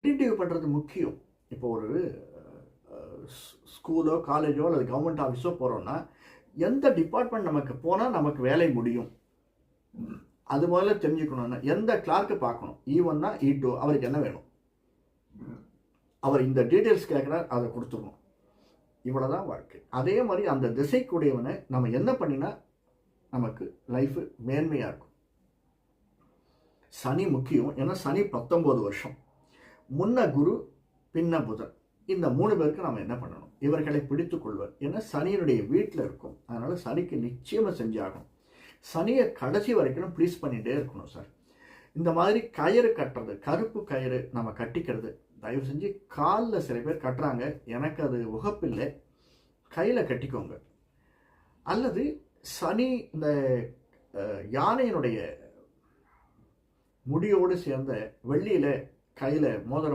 Identify பண்ணுறது முக்கியம். இப்போ ஒரு ஸ்கூலோ காலேஜோ அல்லது கவர்மெண்ட் ஆஃபீஸோ போகிறோன்னா எந்த டிபார்ட்மெண்ட் நமக்கு போனால் நமக்கு வேலை முடியும் அது முதல்ல தெரிஞ்சுக்கணும்னா எந்த கிளார்க்கு பார்க்கணும். E1 E2 அவருக்கு என்ன வேணும், அவர் இந்த டீட்டெயில்ஸ் கேட்குறார், அதை கொடுத்துக்கணும். இவ்வளோதான் வாழ்க்கை. அதே மாதிரி அந்த திசைக்குடையவனை நம்ம என்ன பண்ணினா நமக்கு லைஃபு மேன்மையாக இருக்கும். சனி முக்கியம். ஏன்னா சனி 19 வருஷம், முன்ன குரு பின்ன புதன், இந்த 3 பேருக்கு நம்ம என்ன பண்ணணும், இவர்களை பிடித்து கொள்வர். ஏன்னா சனியினுடைய வீட்டில் இருக்கும். அதனால் சனிக்கு நிச்சயமாக செஞ்சாகணும். சனியை கடைசி வரைக்கும் ப்ளீஸ் பண்ணிகிட்டே இருக்கணும் சார். இந்த மாதிரி கயிறு கட்டுறது, கருப்பு கயிறு நம்ம கட்டிக்கிறது தயவு செஞ்சு காலில் சில பேர் கட்டுறாங்க, எனக்கு அது உகப்பில்லை, கையில் கட்டிக்கோங்க. அல்லது சனி இந்த யானையினுடைய முடியோடு சேர்ந்த வெள்ளியில் கையில் மோதிரம்